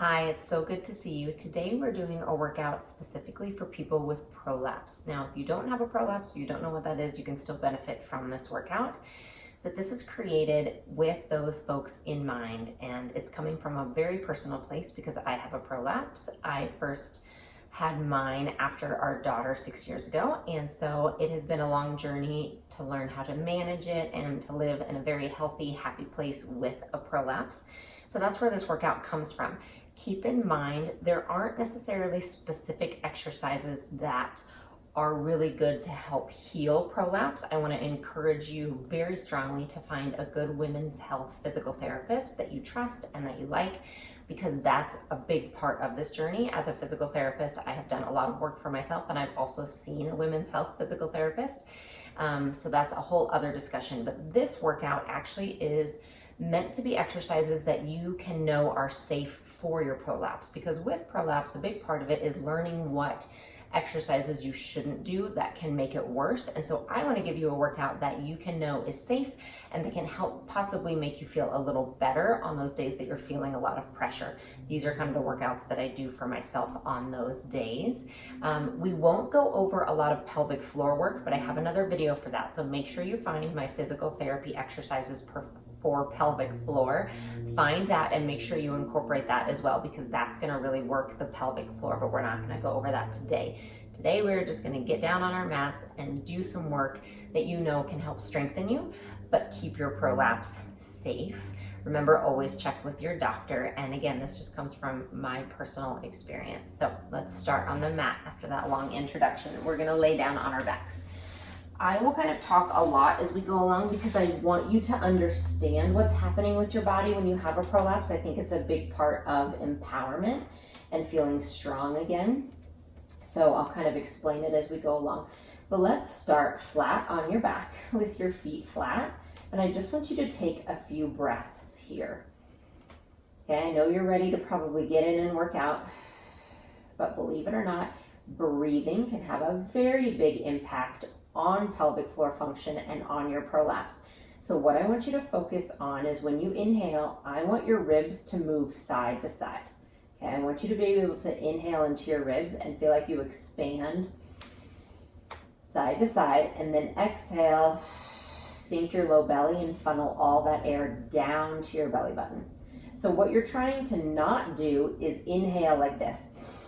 Hi, it's so good to see you. Today we're doing a workout specifically for people with prolapse. Now, if you don't have a prolapse, if you don't know what that is, you can still benefit from this workout. But this is created with those folks in mind, and it's coming from a very personal place because I have a prolapse. I first had mine after our daughter 6 years ago, and so it has been a long journey to learn how to manage it and to live in a very healthy, happy place with a prolapse. So that's where this workout comes from. Keep in mind, there aren't necessarily specific exercises that are really good to help heal prolapse. I want to encourage you very strongly to find a good women's health physical therapist that you trust and that you like, because that's a big part of this journey. As a physical therapist, I have done a lot of work for myself, and I've also seen a women's health physical therapist. So that's a whole other discussion. But this workout actually is meant to be exercises that you can know are safe for your prolapse, because with prolapse, a big part of it is learning what exercises you shouldn't do that can make it worse. And so I want to give you a workout that you can know is safe and that can help possibly make you feel a little better on those days that you're feeling a lot of pressure. These are kind of the workouts that I do for myself on those days. We won't go over a lot of pelvic floor work, but I have another video for that. So make sure you find my physical therapy exercises for pelvic floor. Find that and make sure you incorporate that as well, because that's going to really work the pelvic floor, but we're not going to go over that today. Today we're just going to get down on our mats and do some work that you know can help strengthen you, but keep your prolapse safe. Remember, always check with your doctor. And again, this just comes from my personal experience. So let's start on the mat after that long introduction. We're going to lay down on our backs. I will kind of talk a lot as we go along because I want you to understand what's happening with your body when you have a prolapse. I think it's a big part of empowerment and feeling strong again. So I'll kind of explain it as we go along. But let's start flat on your back with your feet flat. And I just want you to take a few breaths here. Okay, I know you're ready to probably get in and work out, but believe it or not, breathing can have a very big impact on pelvic floor function and on your prolapse. So what I want you to focus on is when you inhale, I want your ribs to move side to side. Okay, I want you to be able to inhale into your ribs and feel like you expand side to side, and then exhale, sink your low belly and funnel all that air down to your belly button. So what you're trying to not do is inhale like this.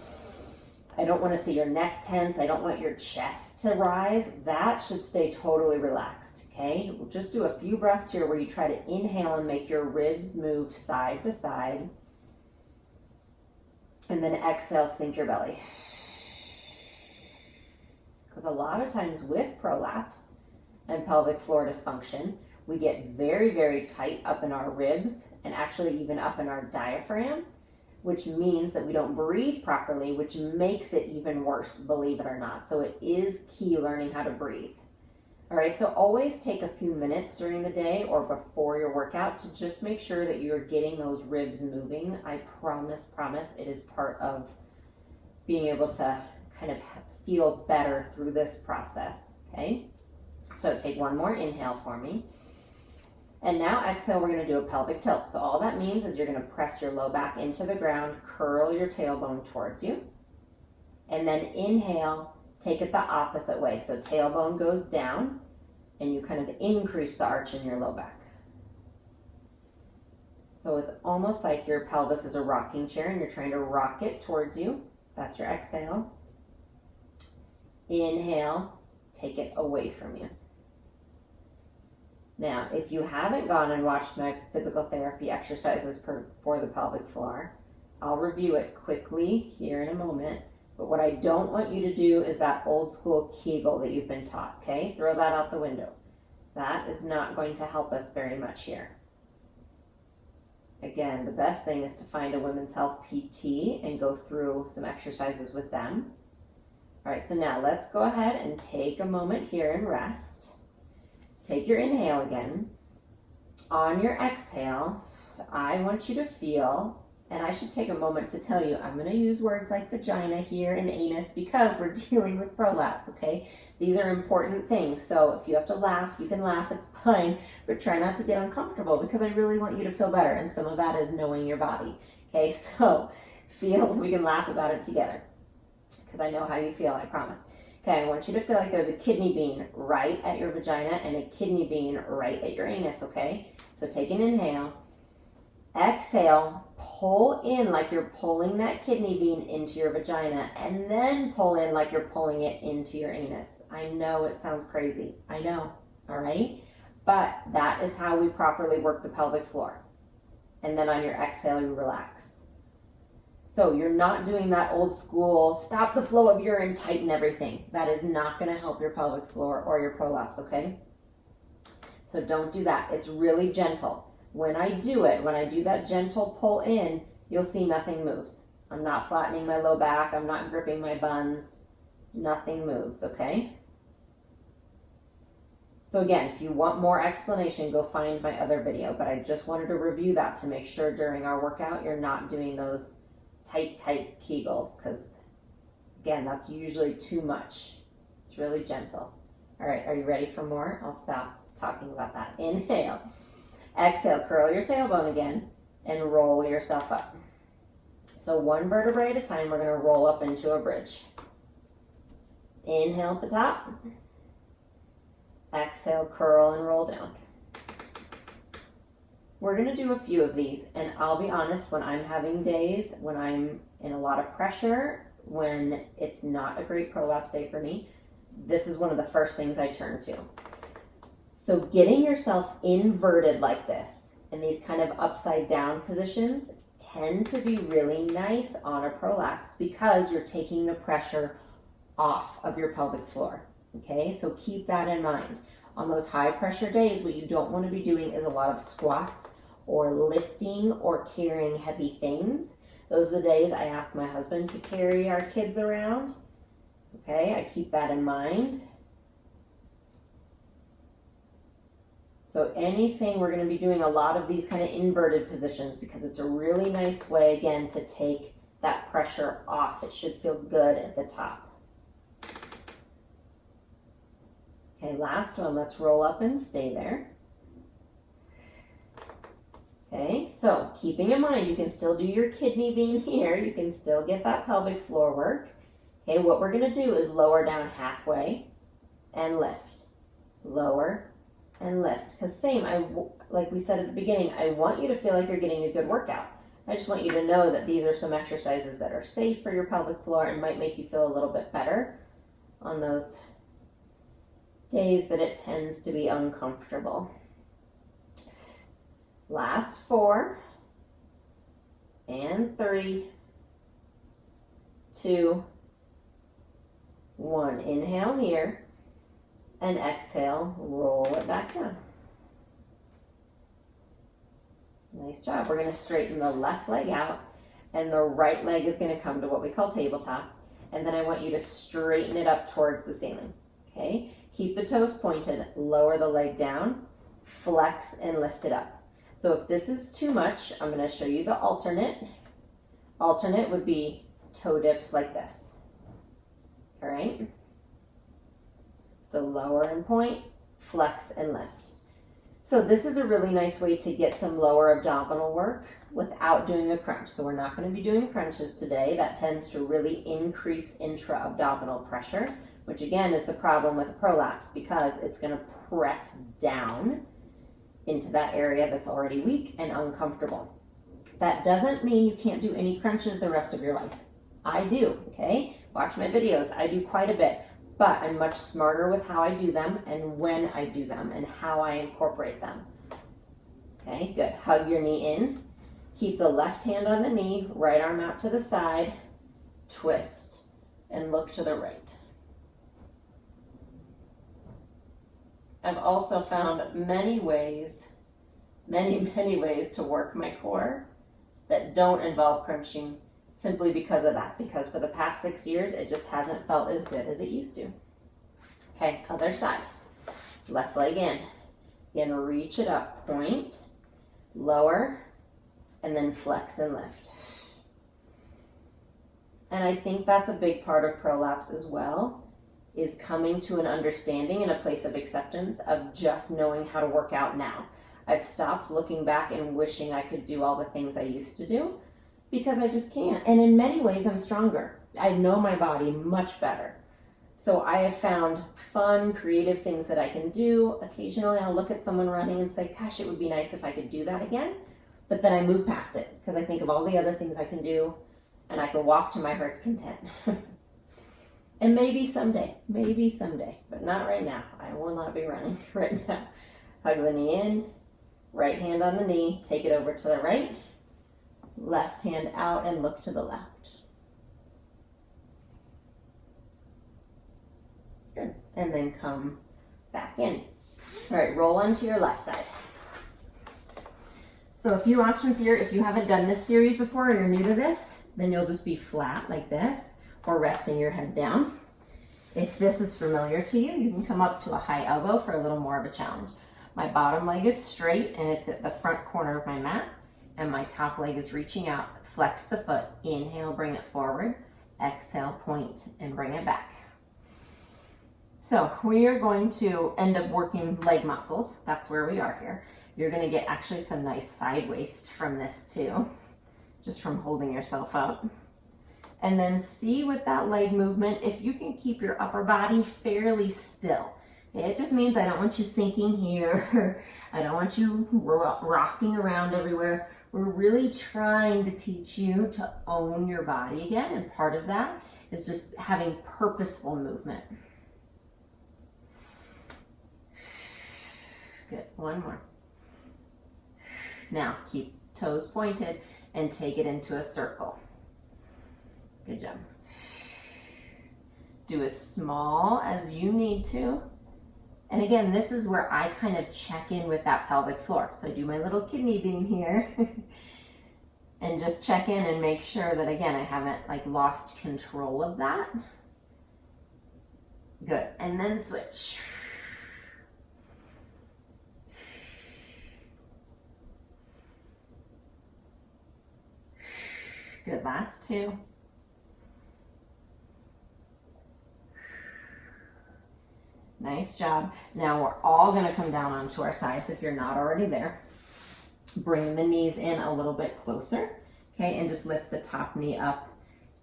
I don't want to see your neck tense. I don't want your chest to rise. That should stay totally relaxed, okay? We'll just do a few breaths here where you try to inhale and make your ribs move side to side. And then exhale, sink your belly. Because a lot of times with prolapse and pelvic floor dysfunction, we get very, very tight up in our ribs and actually even up in our diaphragm, which means that we don't breathe properly, which makes it even worse, believe it or not. So it is key learning how to breathe. All right, so always take a few minutes during the day or before your workout to just make sure that you're getting those ribs moving. I promise, it is part of being able to kind of feel better through this process, okay? So take one more inhale for me. And now exhale, we're gonna do a pelvic tilt. So all that means is you're gonna press your low back into the ground, curl your tailbone towards you, and then inhale, take it the opposite way. So tailbone goes down, and you kind of increase the arch in your low back. So it's almost like your pelvis is a rocking chair and you're trying to rock it towards you. That's your exhale. Inhale, take it away from you. Now, if you haven't gone and watched my physical therapy exercises for the pelvic floor, I'll review it quickly here in a moment. But what I don't want you to do is that old school Kegel that you've been taught, okay? Throw that out the window. That is not going to help us very much here. Again, the best thing is to find a women's health PT and go through some exercises with them. All right, so now let's go ahead and take a moment here and rest. Take your inhale again. On your exhale, I want you to feel, and I should take a moment to tell you, I'm going to use words like vagina here and anus because we're dealing with prolapse, okay? These are important things. So if you have to laugh, you can laugh, it's fine, but try not to get uncomfortable because I really want you to feel better. And some of that is knowing your body, okay? So We can laugh about it together because I know how you feel, I promise. Okay, I want you to feel like there's a kidney bean right at your vagina and a kidney bean right at your anus, okay? So take an inhale. Exhale, pull in like you're pulling that kidney bean into your vagina, and then pull in like you're pulling it into your anus. I know it sounds crazy. I know, all right? But that is how we properly work the pelvic floor. And then on your exhale, you relax. So you're not doing that old school, stop the flow of urine, tighten everything. That is not gonna help your pelvic floor or your prolapse, okay? So don't do that. It's really gentle. When I do it, when I do that gentle pull in, you'll see nothing moves. I'm not flattening my low back. I'm not gripping my buns. Nothing moves, okay? So again, if you want more explanation, go find my other video, but I just wanted to review that to make sure during our workout you're not doing those tight Kegels, because again, that's usually too much. It's really gentle. All right, are you ready for more? I'll stop talking about that. Inhale. Exhale, curl your tailbone again and roll yourself up. So one vertebrae at a time, we're gonna roll up into a bridge. Inhale at the top. Exhale, curl and roll down. We're gonna do a few of these, and I'll be honest, when I'm having days, when I'm in a lot of pressure, when it's not a great prolapse day for me, this is one of the first things I turn to. So getting yourself inverted like this, in these kind of upside down positions, tend to be really nice on a prolapse because you're taking the pressure off of your pelvic floor. Okay, so keep that in mind. On those high pressure days, what you don't want to be doing is a lot of squats or lifting or carrying heavy things. Those are the days I ask my husband to carry our kids around. Okay, I keep that in mind. So anything, we're going to be doing a lot of these kind of inverted positions because it's a really nice way, again, to take that pressure off. It should feel good at the top. Okay, last one. Let's roll up and stay there. Okay, so keeping in mind, you can still do your kidney bean here. You can still get that pelvic floor work. Okay, what we're going to do is lower down halfway and lift. Lower and lift. Because same, like we said at the beginning, I want you to feel like you're getting a good workout. I just want you to know that these are some exercises that are safe for your pelvic floor and might make you feel a little bit better on those days that it tends to be uncomfortable. Last 4 and 3, 2, 1. Inhale here and exhale, roll it back down. Nice job. We're going to straighten the left leg out and the right leg is going to come to what we call tabletop. And then I want you to straighten it up towards the ceiling. Okay? Keep the toes pointed, lower the leg down, flex and lift it up. So if this is too much, I'm going to show you the alternate. Alternate would be toe dips like this. All right? So lower and point, flex and lift. So this is a really nice way to get some lower abdominal work without doing a crunch. So we're not going to be doing crunches today. That tends to really increase intra-abdominal pressure, which again is the problem with a prolapse because it's going to press down into that area that's already weak and uncomfortable. That doesn't mean you can't do any crunches the rest of your life. I do, okay? Watch my videos. I do quite a bit, but I'm much smarter with how I do them and when I do them and how I incorporate them. Okay, good. Hug your knee in. Keep the left hand on the knee, right arm out to the side, twist, and look to the right. I've also found many ways to work my core that don't involve crunching simply because of that. Because for the past 6 years, it just hasn't felt as good as it used to. Okay, other side. Left leg in. Again, reach it up, point, lower, and then flex and lift. And I think that's a big part of prolapse as well, is coming to an understanding and a place of acceptance of just knowing how to work out now. I've stopped looking back and wishing I could do all the things I used to do because I just can't. And in many ways, I'm stronger. I know my body much better. So I have found fun, creative things that I can do. Occasionally I'll look at someone running and say, gosh, it would be nice if I could do that again. But then I move past it because I think of all the other things I can do and I can walk to my heart's content. And maybe someday, but not right now. I will not be running right now. Hug the knee in, right hand on the knee, take it over to the right, left hand out and look to the left. Good. And then come back in. All right, roll onto your left side. So a few options here. If you haven't done this series before or you're new to this, then you'll just be flat like this or resting your head down. If this is familiar to you, you can come up to a high elbow for a little more of a challenge. My bottom leg is straight and it's at the front corner of my mat, and my top leg is reaching out. Flex the foot. Inhale, bring it forward. Exhale, point and bring it back. So we are going to end up working leg muscles. That's where we are here. You're going to get actually some nice side waist from this too, just from holding yourself up. And then see with that leg movement, if you can keep your upper body fairly still. Okay? It just means I don't want you sinking here. I don't want you rocking around everywhere. We're really trying to teach you to own your body again. And part of that is just having purposeful movement. Good, one more. Now keep toes pointed and take it into a circle. Good job. Do as small as you need to. And again, this is where I kind of check in with that pelvic floor. So I do my little kidney bean here and just check in and make sure that, again, I haven't like lost control of that. Good, and then switch. Good, last two. Nice job. Now we're all gonna come down onto our sides if you're not already there. Bring the knees in a little bit closer, okay, and just lift the top knee up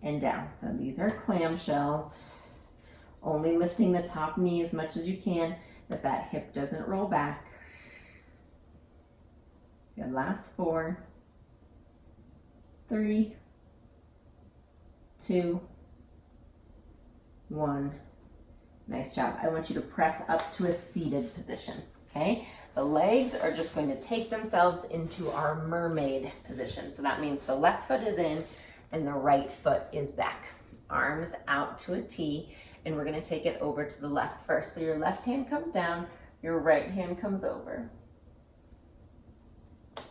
and down. So these are clamshells. Only lifting the top knee as much as you can, that that hip doesn't roll back. Good, last 4, 3, 2, 1. Nice job. I want you to press up to a seated position, okay? The legs are just going to take themselves into our mermaid position. So that means the left foot is in and the right foot is back. Arms out to a T, and we're gonna take it over to the left first. So your left hand comes down, your right hand comes over.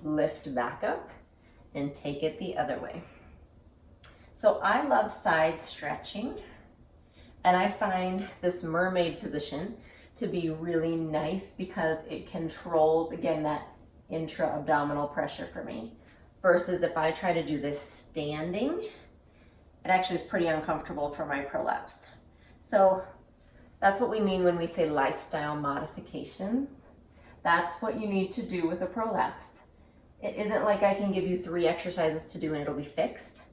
Lift back up and take it the other way. So I love side stretching, and I find this mermaid position to be really nice because it controls, again, that intra-abdominal pressure for me. Versus if I try to do this standing, it actually is pretty uncomfortable for my prolapse. So that's what we mean when we say lifestyle modifications. That's what you need to do with a prolapse. It isn't like I can give you 3 exercises to do and it'll be fixed.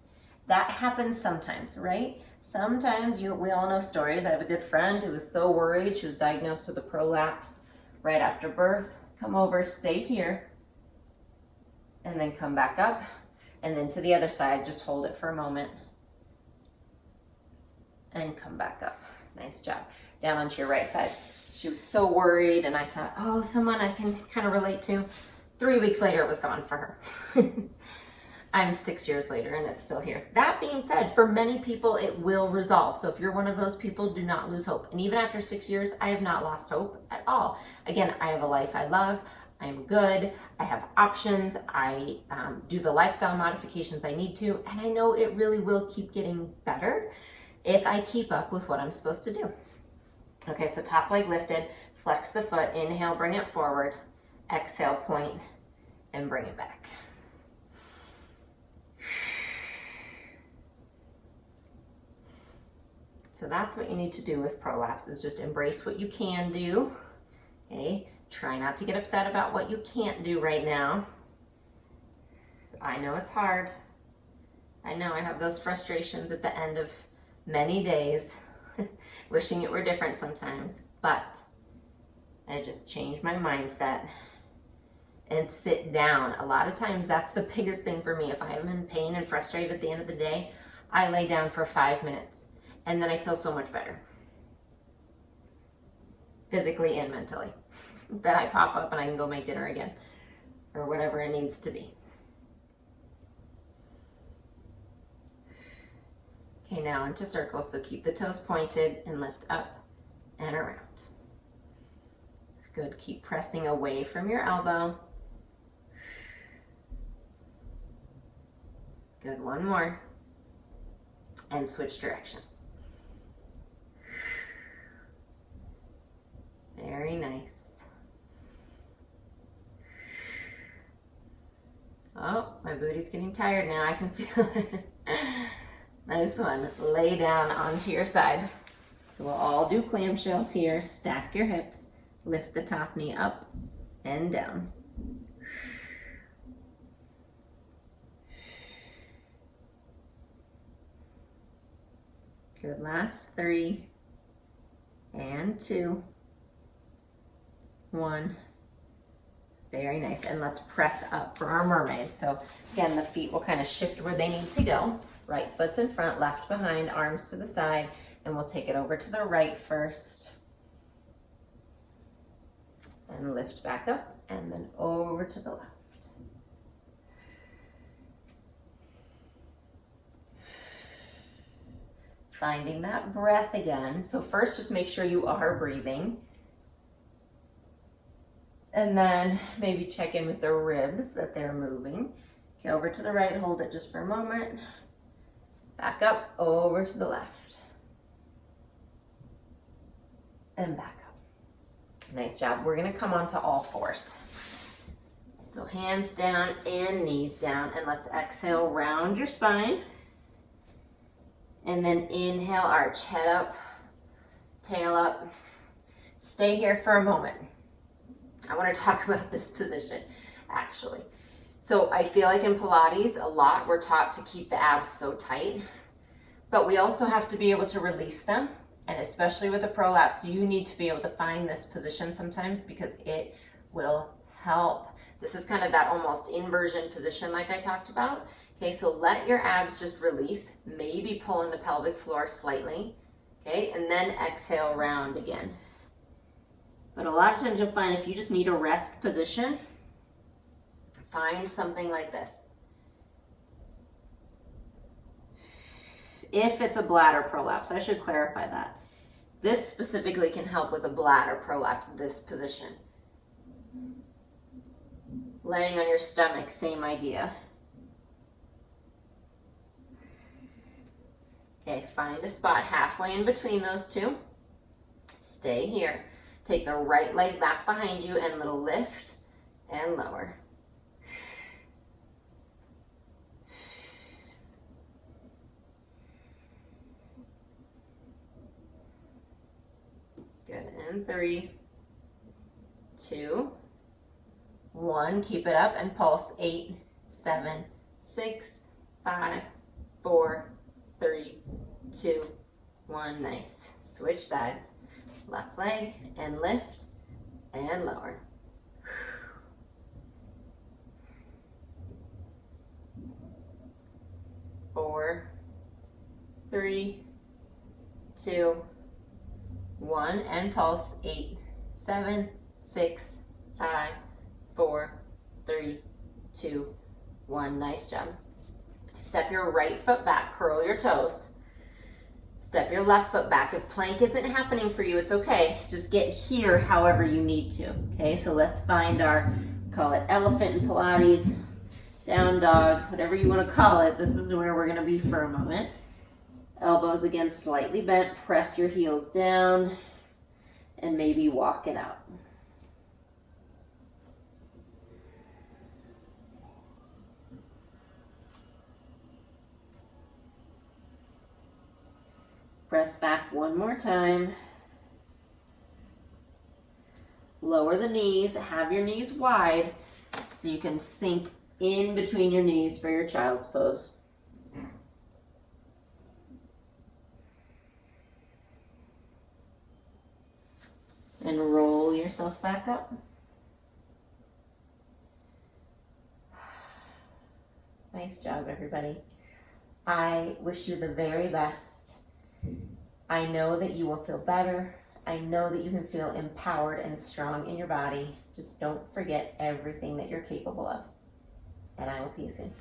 That happens sometimes, right? Sometimes we all know stories. I have a good friend who was so worried. She was diagnosed with a prolapse right after birth. Come over, stay here, and then come back up. And then to the other side, just hold it for a moment. And come back up. Nice job. Down onto your right side. She was so worried, and I thought, oh, someone I can kind of relate to. 3 weeks later, it was gone for her. I'm 6 years later and it's still here. That being said, for many people, it will resolve. So if you're one of those people, do not lose hope. And even after 6 years, I have not lost hope at all. Again, I have a life I love. I'm good. I have options. I do the lifestyle modifications I need to. And I know it really will keep getting better if I keep up with what I'm supposed to do. Okay, so top leg lifted, flex the foot, inhale, bring it forward, exhale, point, and bring it back. So that's what you need to do with prolapse, is just embrace what you can do, okay? Try not to get upset about what you can't do right now. I know it's hard. I know I have those frustrations at the end of many days, wishing it were different sometimes, but I just change my mindset and sit down. A lot of times that's the biggest thing for me. If I'm in pain and frustrated at the end of the day, I lay down for 5 minutes and then I feel so much better, physically and mentally. Then I pop up and I can go make dinner again or whatever it needs to be. Okay, now into circles, so keep the toes pointed and lift up and around. Good, keep pressing away from your elbow. Good, one more. And switch directions. Very nice. Oh, my booty's getting tired now, I can feel it. Nice one. Lay down onto your side. So we'll all do clamshells here. Stack your hips. Lift the top knee up and down. Good. Last 3 and 2. 1. Very nice. And let's press up for our mermaid. So again, the feet will kind of shift where they need to go. Right foot's in front, left behind, arms to the side, and we'll take it over to the right first. And lift back up, and then over to the left. Finding that breath again. So first, just make sure you are breathing. And then maybe check in with the ribs that they're moving. Okay, over to the right, hold it just for a moment. Back up, over to the left. And back up. Nice job. We're gonna come onto all fours. So hands down and knees down, and let's exhale, round your spine. And then inhale, arch, head up, tail up. Stay here for a moment. I wanna talk about this position, actually. So I feel like in Pilates, a lot we're taught to keep the abs so tight, but we also have to be able to release them. And especially with a prolapse, you need to be able to find this position sometimes because it will help. This is kind of that almost inversion position like I talked about. Okay, so let your abs just release, maybe pull in the pelvic floor slightly, okay, and then exhale, round again. But a lot of times you'll find if you just need a rest position, find something like this. If it's a bladder prolapse, I should clarify that. This specifically can help with a bladder prolapse, this position. Laying on your stomach, same idea. Okay, find a spot halfway in between those two. Stay here. Take the right leg back behind you and little lift and lower. Good, and 3, 2, 1. Keep it up and pulse. 8, 7, 6, 5, 4, 3, 2, 1. Nice. Switch sides. Left leg and lift and lower. 4, 3, 2, 1, and pulse. 8, 7, 6, 5, 4, 3, 2, 1. Nice job. Step your right foot back, curl your toes. Step your left foot back. If plank isn't happening for you, it's okay. Just get here however you need to. Okay, so let's find our, call it elephant in Pilates, down dog, whatever you want to call it. This is where we're going to be for a moment. Elbows again slightly bent, press your heels down, and maybe walk it out. Press back one more time. Lower the knees, have your knees wide so you can sink in between your knees for your child's pose. yourself back up. Nice job, everybody. I wish you the very best. I know that you will feel better. I know that you can feel empowered and strong in your body. Just don't forget everything that you're capable of. And I will see you soon.